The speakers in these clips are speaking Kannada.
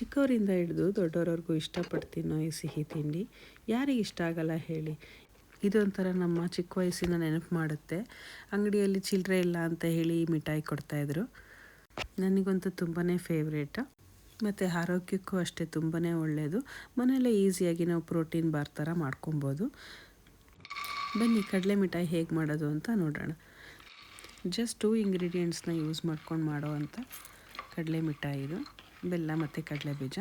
ಚಿಕ್ಕವರಿಂದ ಹಿಡಿದು ದೊಡ್ಡವರವರೆಗೂ ಇಷ್ಟಪಟ್ಟು ತಿನ್ನೋ ಈ ಸಿಹಿ ತಿಂಡಿ ಯಾರಿಗೆ ಇಷ್ಟ ಆಗಲ್ಲ ಹೇಳಿ. ಇದೊಂಥರ ನಮ್ಮ ಚಿಕ್ಕ ವಯಸ್ಸಿನ ನೆನಪು ಮಾಡುತ್ತೆ. ಅಂಗಡಿಯಲ್ಲಿ ಚಿಲ್ಲರೆ ಇಲ್ಲ ಅಂತ ಹೇಳಿ ಈ ಮಿಠಾಯಿ ಕೊಡ್ತಾಯಿದ್ರು. ನನಗಂತೂ ತುಂಬಾ ಫೇವ್ರೇಟ್. ಮತ್ತು ಆರೋಗ್ಯಕ್ಕೂ ಅಷ್ಟೇ ತುಂಬಾ ಒಳ್ಳೆಯದು. ಮನೆಯಲ್ಲೇ ಈಸಿಯಾಗಿ ನಾವು ಪ್ರೋಟೀನ್ ಬಾರ್ ಥರ ಮಾಡ್ಕೊಬೋದು. ಬನ್ನಿ ಕಡಲೆ ಮಿಠಾಯಿ ಹೇಗೆ ಮಾಡೋದು ಅಂತ ನೋಡೋಣ. ಜಸ್ಟ್ 2 ಇಂಗ್ರೀಡಿಯೆಂಟ್ಸ್ನ ಯೂಸ್ ಮಾಡ್ಕೊಂಡು ಮಾಡೋ ಅಂಥ ಕಡಲೆ ಮಿಠಾಯಿ ಇದು. ಬೆಲ್ಲ ಮತ್ತು ಕಡಲೆ ಬೀಜ.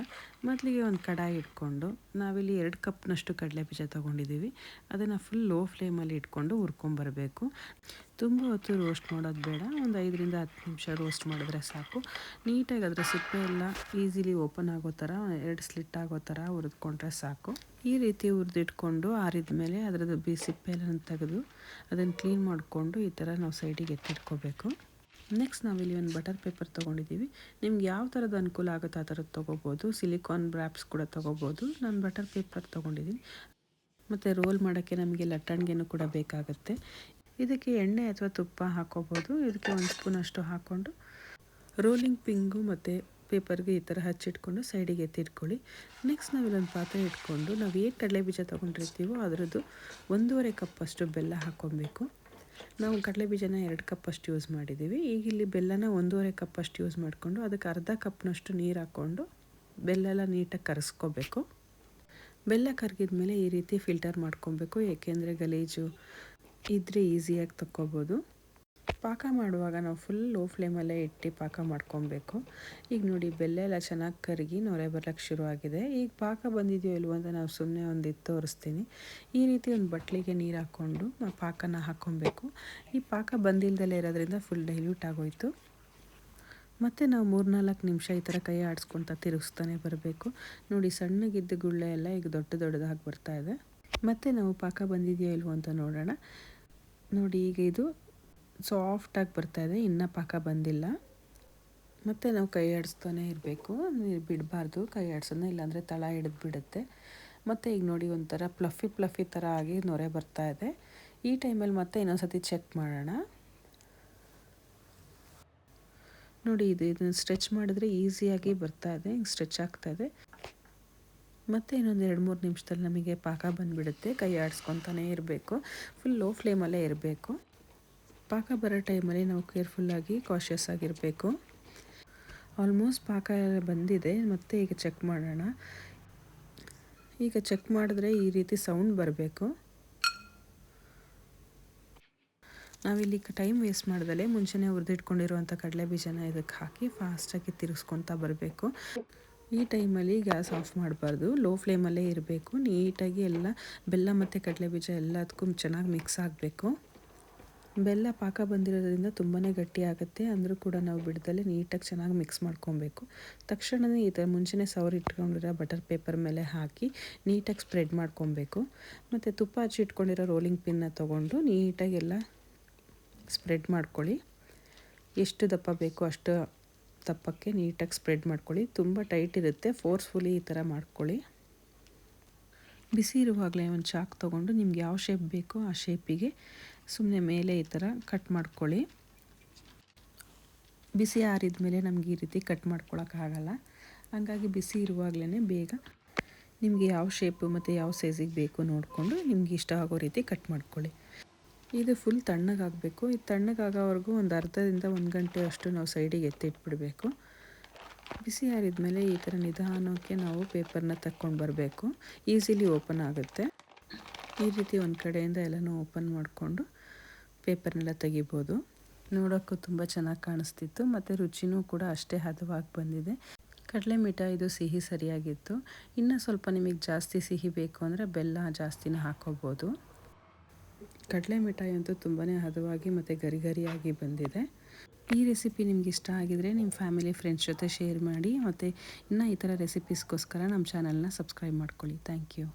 ಮೊದಲಿಗೆ ಒಂದು ಕಡಾಯಿ ಇಟ್ಕೊಂಡು ನಾವಿಲ್ಲಿ 2 ಕಪ್ನಷ್ಟು ಕಡಲೆ ಬೀಜ ತೊಗೊಂಡಿದ್ದೀವಿ. ಅದನ್ನು ಫುಲ್ ಲೋ ಫ್ಲೇಮಲ್ಲಿ ಇಟ್ಕೊಂಡು ಹುರ್ಕೊಂಬರಬೇಕು. ತುಂಬ ಹೊತ್ತು ರೋಸ್ಟ್ ಮಾಡೋದು ಬೇಡ, ಒಂದು 5ರಿಂದ 10 ನಿಮಿಷ ರೋಸ್ಟ್ ಮಾಡಿದ್ರೆ ಸಾಕು. ನೀಟಾಗಿ ಅದರ ಸಿಪ್ಪೆ ಎಲ್ಲ ಈಸಿಲಿ ಓಪನ್ ಆಗೋ ಥರ 2 ಸ್ಲಿಟ್ ಆಗೋ ಥರ ಹುರಿದ್ಕೊಂಡ್ರೆ ಸಾಕು. ಈ ರೀತಿ ಹುರಿದಿಟ್ಕೊಂಡು ಆರಿದ ಮೇಲೆ ಅದರದ್ದು ಸಿಪ್ಪೆ ಎಲ್ಲ ತೆಗೆದು ಅದನ್ನು ಕ್ಲೀನ್ ಮಾಡಿಕೊಂಡು ಈ ಥರ ನಾವು ಸೈಡಿಗೆ ಎತ್ತಿಟ್ಕೋಬೇಕು. ನೆಕ್ಸ್ಟ್ ನಾವಿಲ್ಲಿ ಒಂದು ಬಟರ್ ಪೇಪರ್ ತೊಗೊಂಡಿದ್ದೀವಿ. ನಿಮ್ಗೆ ಯಾವ ಥರದ್ದು ಅನುಕೂಲ ಆಗುತ್ತೋ ಆ ಥರದ್ದು ತೊಗೋಬೋದು. ಸಿಲಿಕಾನ್ ರ್ಯಾಪ್ಸ್ ಕೂಡ ತೊಗೋಬೋದು. ನಾನು ಬಟರ್ ಪೇಪರ್ ತೊಗೊಂಡಿದ್ದೀನಿ. ಮತ್ತು ರೋಲ್ ಮಾಡೋಕ್ಕೆ ನಮಗೆ ಲಟ್ಟಣಿಗೆನೂ ಕೂಡ ಬೇಕಾಗುತ್ತೆ. ಇದಕ್ಕೆ ಎಣ್ಣೆ ಅಥವಾ ತುಪ್ಪ ಹಾಕೋಬೋದು. ಇದಕ್ಕೆ 1 ಸ್ಪೂನಷ್ಟು ಹಾಕ್ಕೊಂಡು ರೋಲಿಂಗ್ ಪಿಂಗು ಮತ್ತು ಪೇಪರ್ಗೆ ಈ ಥರ ಹಚ್ಚಿಟ್ಕೊಂಡು ಸೈಡಿಗೆ ಎತ್ತಿಟ್ಕೊಳ್ಳಿ. ನೆಕ್ಸ್ಟ್ ನಾವಿಲ್ಲೊಂದು ಪಾತ್ರೆ ಇಟ್ಕೊಂಡು ನಾವು ಏನು ಕಡಲೆ ಬೀಜ ತೊಗೊಂಡಿರ್ತೀವೋ ಅದರದ್ದು 1.5 ಕಪ್ಪಷ್ಟು ಬೆಲ್ಲ ಹಾಕ್ಕೊಬೇಕು. ನಾವು ಕಡಲೆ ಬೀಜನ 2 ಕಪ್ಪಷ್ಟು ಯೂಸ್ ಮಾಡಿದ್ದೀವಿ. ಈಗ ಇಲ್ಲಿ ಬೆಲ್ಲನ 1.5 ಕಪ್ಪಷ್ಟು ಯೂಸ್ ಮಾಡಿಕೊಂಡು ಅದಕ್ಕೆ ಅರ್ಧ ಕಪ್ನಷ್ಟು ನೀರು ಹಾಕ್ಕೊಂಡು ಬೆಲ್ಲ ಎಲ್ಲ ನೀಟಾಗಿ ಕರಗಿಸ್ಕೋಬೇಕು. ಬೆಲ್ಲ ಕರಗಿದ ಮೇಲೆ ಈ ರೀತಿ ಫಿಲ್ಟರ್ ಮಾಡ್ಕೊಬೇಕು, ಏಕೆಂದರೆ ಗಲೀಜು ಇದ್ದರೆ ಈಸಿಯಾಗಿ ತಕ್ಕೋಬೋದು. ಪಾಕ ಮಾಡುವಾಗ ನಾವು ಫುಲ್ ಲೋ ಫ್ಲೇಮಲ್ಲೇ ಇಟ್ಟು ಪಾಕ ಮಾಡ್ಕೊಬೇಕು. ಈಗ ನೋಡಿ ಬೆಲ್ಲ ಎಲ್ಲ ಚೆನ್ನಾಗಿ ಕರಗಿ ನೊರೆ ಬರ್ಲಿಕ್ಕೆ ಶುರುವಾಗಿದೆ. ಈಗ ಪಾಕ ಬಂದಿದೆಯೋ ಇಲ್ವೋ ಅಂತ ನಾವು ಸುಮ್ಮನೆ ಒಂದು ತೋರಿಸ್ತೀನಿ. ಈ ರೀತಿ ಒಂದು ಬಟ್ಲಿಗೆ ನೀರು ಹಾಕ್ಕೊಂಡು ಪಾಕನ ಹಾಕ್ಕೊಬೇಕು. ಈ ಪಾಕ ಬಂದಿಲ್ದಲೇ ಇರೋದ್ರಿಂದ ಫುಲ್ ಡೈಲ್ಯೂಟ್ ಆಗೋಯ್ತು. ಮತ್ತು ನಾವು 3-4 ನಿಮಿಷ ಈ ಥರ ಕೈ ಆಡಿಸ್ಕೊತ ತಿರುಗಿಸ್ತಾನೆ ಬರಬೇಕು. ನೋಡಿ ಸಣ್ಣಗಿದ್ದ ಗುಳ್ಳೆ ಎಲ್ಲ ಈಗ ದೊಡ್ಡದಾಗಿ ಬರ್ತಾಯಿದೆ. ಮತ್ತು ನಾವು ಪಾಕ ಬಂದಿದೆಯೋ ಇಲ್ವೋ ಅಂತ ನೋಡೋಣ. ನೋಡಿ ಈಗ ಇದು ಸಾಫ್ಟಾಗಿ ಬರ್ತಾಯಿದೆ, ಇನ್ನೂ ಪಾಕ ಬಂದಿಲ್ಲ. ಮತ್ತು ನಾವು ಕೈ ಆಡಿಸ್ತಾನೆ ಇರಬೇಕು, ಬಿಡಬಾರ್ದು ಕೈ ಆಡಿಸೋದನ್ನ, ಇಲ್ಲಾಂದರೆ ತಳ ಹಿಡಿದು ಬಿಡುತ್ತೆ. ಮತ್ತು ಈಗ ನೋಡಿ ಒಂಥರ ಫ್ಲಫಿ ಥರ ಆಗಿ ನೊರೆ ಬರ್ತಾಯಿದೆ. ಈ ಟೈಮಲ್ಲಿ ಮತ್ತೆ ಇನ್ನೊಂದು ಸತಿ ಚೆಕ್ ಮಾಡೋಣ. ನೋಡಿ ಇದನ್ನು ಸ್ಟ್ರೆಚ್ ಮಾಡಿದ್ರೆ ಈಸಿಯಾಗಿ ಬರ್ತಾಯಿದೆ, ಹಿಂಗೆ ಸ್ಟ್ರೆಚ್ ಆಗ್ತಾಯಿದೆ. ಮತ್ತು ಇನ್ನೊಂದು 2-3 ನಿಮಿಷದಲ್ಲಿ ನಮಗೆ ಪಾಕ ಬಂದುಬಿಡುತ್ತೆ. ಕೈ ಆಡಿಸ್ಕೊತಾನೆ ಇರಬೇಕು, ಫುಲ್ ಲೋ ಫ್ಲೇಮಲ್ಲೇ ಇರಬೇಕು. ಪಾಕ ಬರೋ ಟೈಮಲ್ಲಿ ನಾವು ಕೇರ್ಫುಲ್ಲಾಗಿ ಕಾಷಿಯಸ್ ಆಗಿರಬೇಕು. ಆಲ್ಮೋಸ್ಟ್ ಪಾಕ ಬಂದಿದೆ. ಮತ್ತು ಈಗ ಚೆಕ್ ಮಾಡೋಣ. ಈಗ ಚೆಕ್ ಮಾಡಿದ್ರೆ ಈ ರೀತಿ ಸೌಂಡ್ ಬರಬೇಕು. ನಾವಿಲ್ಲಿ ಟೈಮ್ ವೇಸ್ಟ್ ಮಾಡ್ದಲೇ ಮುಂಚೆನೇ ಹುರಿದಿಟ್ಕೊಂಡಿರುವಂಥ ಕಡಲೆ ಬೀಜನ ಇದಕ್ಕೆ ಹಾಕಿ ಫಾಸ್ಟಾಗಿ ತಿರುಗಿಸ್ಕೊತಾ ಬರಬೇಕು. ಈ ಟೈಮಲ್ಲಿ ಗ್ಯಾಸ್ ಆಫ್ ಮಾಡಬಾರ್ದು, ಲೋ ಫ್ಲೇಮಲ್ಲೇ ಇರಬೇಕು. ನೀಟಾಗಿ ಎಲ್ಲ ಬೆಲ್ಲ ಮತ್ತು ಕಡಲೆ ಬೀಜ ಎಲ್ಲದಕ್ಕೂ ಚೆನ್ನಾಗಿ ಮಿಕ್ಸ್ ಆಗಬೇಕು. ಬೆಲ್ಲ ಪಾಕ ಬಂದಿರೋದ್ರಿಂದ ತುಂಬಾ ಗಟ್ಟಿ ಆಗುತ್ತೆ, ಅಂದರೂ ಕೂಡ ನಾವು ಬಿಡ್ದಲ್ಲೇ ನೀಟಾಗಿ ಚೆನ್ನಾಗಿ ಮಿಕ್ಸ್ ಮಾಡ್ಕೊಬೇಕು. ತಕ್ಷಣವೇ ಈ ಥರ ಮುಂಚೆನೇ ಸವರಿ ಇಟ್ಕೊಂಡಿರೋ ಬಟರ್ ಪೇಪರ್ ಮೇಲೆ ಹಾಕಿ ನೀಟಾಗಿ ಸ್ಪ್ರೆಡ್ ಮಾಡ್ಕೊಬೇಕು. ಮತ್ತು ತುಪ್ಪ ಹಚ್ಚಿ ಇಟ್ಕೊಂಡಿರೋ ರೋಲಿಂಗ್ ಪಿನ್ನ ತೊಗೊಂಡು ನೀಟಾಗಿ ಎಲ್ಲ ಸ್ಪ್ರೆಡ್ ಮಾಡ್ಕೊಳ್ಳಿ. ಎಷ್ಟು ದಪ್ಪ ಬೇಕೋ ಅಷ್ಟು ದಪ್ಪಕ್ಕೆ ನೀಟಾಗಿ ಸ್ಪ್ರೆಡ್ ಮಾಡ್ಕೊಳ್ಳಿ. ತುಂಬ ಟೈಟ್ ಇರುತ್ತೆ, ಫೋರ್ಸ್ಫುಲಿ ಈ ಥರ ಮಾಡ್ಕೊಳ್ಳಿ. ಬಿಸಿ ಇರುವಾಗಲೇ ಒಂದು ಚಾಕ್ ತೊಗೊಂಡು ನಿಮ್ಗೆ ಯಾವ ಶೇಪ್ ಬೇಕೋ ಆ ಶೇಪಿಗೆ ಸುಮ್ಮನೆ ಮೇಲೆ ಈ ಥರ ಕಟ್ ಮಾಡ್ಕೊಳ್ಳಿ. ಬಿಸಿ ಆರಿದ ಮೇಲೆ ನಮಗೆ ಈ ರೀತಿ ಕಟ್ ಮಾಡ್ಕೊಳಕ್ಕಾಗಲ್ಲ. ಹಾಗಾಗಿ ಬಿಸಿ ಇರುವಾಗಲೇ ಬೇಗ ನಿಮಗೆ ಯಾವ ಶೇಪು ಮತ್ತು ಯಾವ ಸೈಜಿಗೆ ಬೇಕು ನೋಡಿಕೊಂಡು ನಿಮ್ಗೆ ಇಷ್ಟ ಆಗೋ ರೀತಿ ಕಟ್ ಮಾಡ್ಕೊಳ್ಳಿ. ಇದು ಫುಲ್ ತಣ್ಣಗಾಗಬೇಕು. ಇದು ತಣ್ಣಗಾಗೋವರೆಗೂ ಒಂದು ಅರ್ಧದಿಂದ 1 ಗಂಟೆ ಅಷ್ಟು ನಾವು ಸೈಡಿಗೆ ಎತ್ತಿಟ್ಬಿಡಬೇಕು. ಬಿಸಿ ಆರಿದ ಮೇಲೆ ಈ ಥರ ನಿಧಾನಕ್ಕೆ ನಾವು ಪೇಪರ್ನ ತಕ್ಕೊಂಡು ಬರಬೇಕು. ಈಸಿಲಿ ಓಪನ್ ಆಗುತ್ತೆ. ಈ ರೀತಿ ಒಂದು ಕಡೆಯಿಂದ ಎಲ್ಲನೂ ಓಪನ್ ಮಾಡಿಕೊಂಡು ಪೇಪರ್ನೆಲ್ಲ ತೆಗಿಬೋದು. ನೋಡೋಕ್ಕೂ ತುಂಬ ಚೆನ್ನಾಗಿ ಕಾಣಿಸ್ತಿತ್ತು ಮತ್ತು ರುಚಿನೂ ಕೂಡ ಅಷ್ಟೇ ಹದವಾಗಿ ಬಂದಿದೆ. ಕಡಲೆ ಮಿಠಾಯಿದು ಸಿಹಿ ಸರಿಯಾಗಿತ್ತು. ಇನ್ನೂ ಸ್ವಲ್ಪ ನಿಮಗೆ ಜಾಸ್ತಿ ಸಿಹಿ ಬೇಕು ಅಂದರೆ ಬೆಲ್ಲ ಜಾಸ್ತಿನ ಹಾಕ್ಕೋಬೋದು. ಕಡಲೆ ಮಿಠಾಯಿ ಅಂತೂ ತುಂಬಾ ಹದವಾಗಿ ಮತ್ತು ಗರಿಯಾಗಿ ಬಂದಿದೆ. ಈ ರೆಸಿಪಿ ನಿಮ್ಗೆ ಇಷ್ಟ ಆಗಿದರೆ ನಿಮ್ಮ ಫ್ಯಾಮಿಲಿ ಫ್ರೆಂಡ್ಸ್ ಜೊತೆ ಶೇರ್ ಮಾಡಿ. ಮತ್ತು ಇನ್ನೂ ಈ ಥರ ರೆಸಿಪೀಸ್ಗೋಸ್ಕರ ನಮ್ಮ ಚಾನಲ್ನ ಸಬ್ಸ್ಕ್ರೈಬ್ ಮಾಡ್ಕೊಳ್ಳಿ. Thank you.